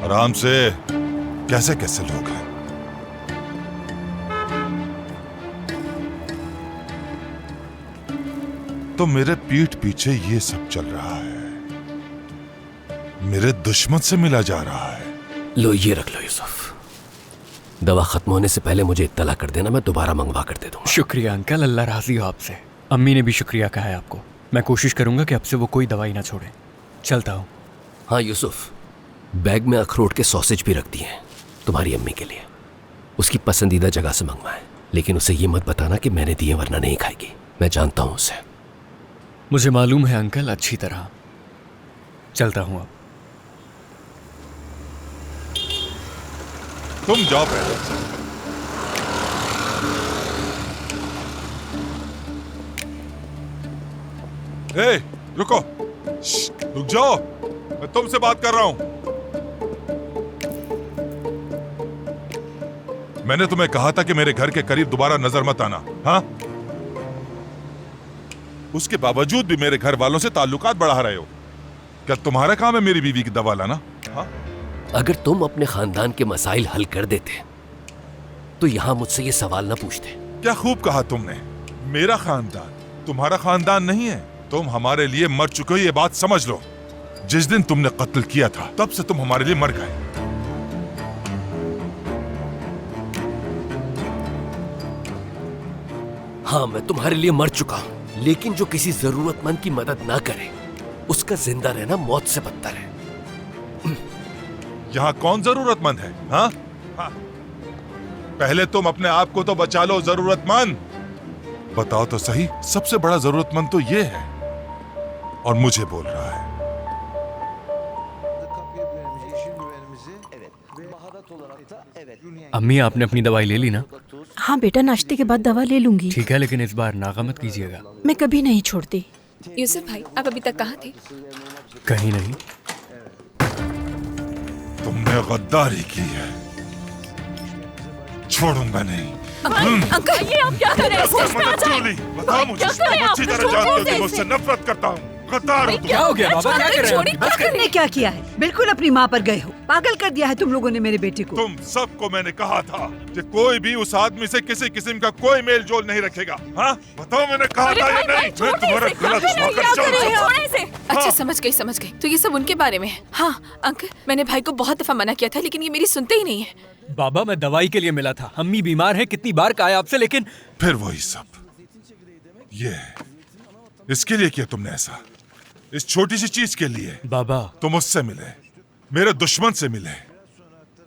आराम से। कैसे कैसे लोग हैं। तो मेरे पीठ पीछे ये सब चल रहा है, मेरे दुश्मन से मिला जा रहा है। लो ये रख लो यूसुफ, दवा खत्म होने से पहले मुझे इत्तला कर देना, मैं दोबारा मंगवा कर दे दूंगा। शुक्रिया अंकल, अल्लाह राजी हो आपसे। अम्मी ने भी शुक्रिया कहा है आपको। मैं कोशिश करूंगा कि अब से वो कोई दवाई ना छोड़े। चलता हूँ। हाँ यूसुफ, बैग में अखरोट के सॉसेज भी रख दिए हैं तुम्हारी अम्मी के लिए। उसकी पसंदीदा जगह से मंगवाएं, लेकिन उसे ये मत बताना कि मैंने दिए वरना नहीं खाएगी। मैं जानता हूँ उसे। मुझे मालूम है अंकल, अच्छी तरह। चलता हूँ अब। तुम जाओ पहले। ए, रुको। रुक जाओ, मैं तुमसे बात कर रहा हूं। मैंने तुम्हें कहा था कि मेरे घर के करीब दोबारा नजर मत आना। हाँ, उसके बावजूद भी मेरे घर वालों से ताल्लुकात बढ़ा रहे हो। क्या तुम्हारा काम है मेरी बीवी की दवा लाना? हाँ? अगर तुम अपने खानदान के मसाइल हल कर देते तो यहां मुझसे ये सवाल ना पूछते। क्या खूब कहा तुमने। मेरा खानदान तुम्हारा खानदान नहीं है। तुम हमारे लिए मर चुके हो, ये बात समझ लो। जिस दिन तुमने कत्ल किया था तब से तुम हमारे लिए मर गए। हाँ, मैं तुम्हारे लिए मर चुका हूं, लेकिन जो किसी जरूरतमंद की मदद ना करे उसका जिंदा रहना मौत से बदतर है। यहाँ कौन जरूरतमंद है? हाँ? हाँ। पहले तुम अपने आप को तो बचा लो जरूरतमंद। बताओ तो सही, सबसे बड़ा जरूरतमंद तो ये है और मुझे बोल रहा है। अम्मी, आपने अपनी दवाई ले ली ना? हाँ बेटा, नाश्ते के बाद दवा ले लूंगी। ठीक है, लेकिन इस बार नागा मत कीजिएगा। मैं कभी नहीं छोड़ती। यूसुफ भाई, आप अभी तक कहाँ थे? कहीं नहीं। तुमने गद्दारी की है, छोड़ूंगा नहीं। अंकल, ये आप क्या कर रहे हैं? बताओ मुझे, तुम अच्छी तरह जानते हो कि मुझसे नफरत करता हूँ। गद्दार हो तुम। क्या हो गया बाबा, क्या कर रहे हैं? बस कर। तुमने क्या किया है? बिल्कुल अपनी माँ पर गए हो। पागल कर दिया है तुम लोगों ने मेरे बेटे को। तुम सबको मैंने कहा था कि कोई भी उस आदमी से किसी किस्म का कोई मेल जोल नहीं रखेगा। हाँ, बताओ मैंने कहा था या नहीं? मैं तुम्हारा गला दबाकर चल। अच्छा, समझ गई। तो ये सब उनके बारे में है। हाँ अंकल, मैंने भाई को बहुत दफा मना किया था, लेकिन ये मेरी सुनते ही नहीं है। बाबा, मैं दवाई के लिए मिला था। अम्मी बीमार है, कितनी बार कहा है आपसे, लेकिन फिर वही सब। ये इसके लिए किया तुमने ऐसा? इस छोटी सी चीज के लिए? बाबा, तुम उससे मिले, मेरे दुश्मन से मिले,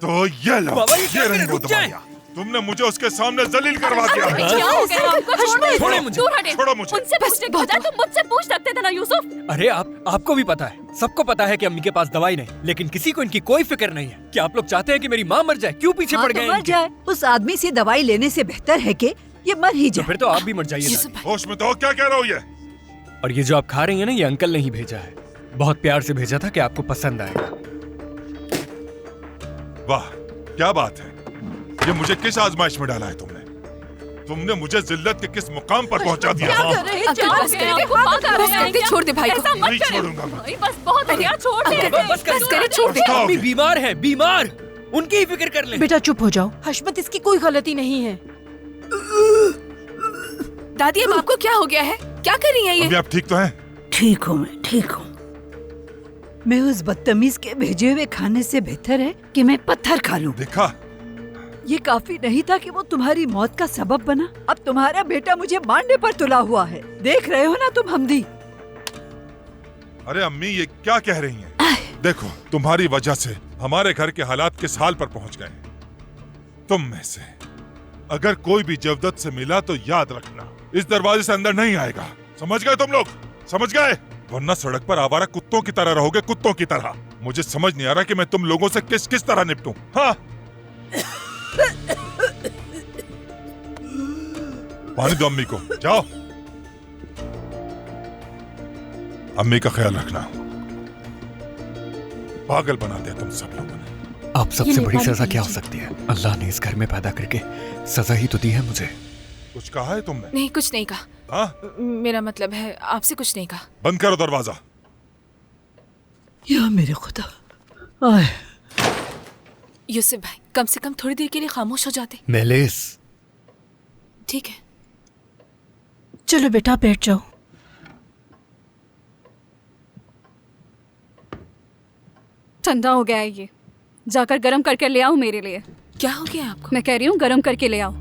तो ये लो, बाबा, ये रही वो दवाइयाँ। तुमने मुझे उसके सामने जलील करवा दिया है। क्या हो गया आपको? छोड़े मुझे। दूर हटे। छोड़ो मुझे। उनसे पूछने को होता है, तुम मुझसे पूछ सकते थे ना यूसुफ। अरे आपको भी पता है, सबको पता है कि अम्मी के पास दवाई नहीं, लेकिन किसी को इनकी कोई फिक्र नहीं है। क्या आप लोग चाहते हैं कि मेरी माँ मर जाए? क्यों पीछे पड़ गए? मर जाए। उस आदमी से दवाई लेने से बेहतर है कि ये मर ही जाए। फिर तो आप भी मर जाइए। होश में तो हो, क्या कह रहा हूँ ये? और ये जो आप खा रही हैं ना, ये अंकल ने ही भेजा है। बहुत प्यार से भेजा था कि आपको पसंद आएगा। वाह, क्या बात है। ये मुझे किस आजमाइश में डाला है तुमने? तुमने मुझे जिल्लत के किस मुकाम पर पहुंचा दिया? छोड़ दे भाई को। नहीं छोड़ूंगा मैं। बस बहुत है यार, छोड़ दे। बस कर, छोड़ दे। अम्मी बीमार है, बीमार। उनकी ही फिक्र कर ले। बेटा चुप हो जाओ। हशमत, इसकी कोई गलती नहीं है। दादी, अब आपको क्या हो गया है? क्या कर रही है ये? अभी आप ठीक तो हैं? ठीक हूँ, मैं ठीक हूँ। मैं उस बदतमीज के भेजे हुए खाने से बेहतर है कि मैं पत्थर खा लूं। देखा, ये काफी नहीं था कि वो तुम्हारी मौत का सबब बना। अब तुम्हारा बेटा मुझे मारने पर तुला हुआ है। देख रहे हो ना तुम हमदी। अरे अम्मी, ये क्या कह रही हैं? देखो, तुम्हारी वजह से हमारे घर के हालात किस हाल पर पहुंच गए। तुम में से अगर कोई भी जवदत से मिला तो याद रखना, इस दरवाजे से अंदर नहीं आएगा। समझ गए तुम लोग? समझ गए? वरना सड़क पर आवारा कुत्तों की तरह रहोगे, कुत्तों की तरह। मुझे समझ नहीं आ रहा कि मैं तुम लोगों से किस किस तरह निपटूं। हाँ, पानी दो अम्मी को, जाओ। अम्मी का ख्याल रखना। पागल बना दिया तुम सब लोगों ने। आप सबसे बड़ी सजा क्या हो सकती है? अल्लाह ने इस घर में पैदा करके सजा ही तो दी है मुझे। कुछ कहा है तुमने? नहीं, कुछ नहीं कहा। हाँ? मेरा मतलब है, आपसे कुछ नहीं कहा। बंद करो दरवाजा। या मेरे खुदा। आए। यूसुफ भाई, कम से कम थोड़ी देर के लिए खामोश हो जाते। मेलिस, ठीक है। चलो बेटा बैठ जाओ। ठंडा हो गया है ये, जाकर गरम करके ले आओ मेरे लिए। क्या हो गया आपको? मैं कह रही हूँ गरम करके ले आओ।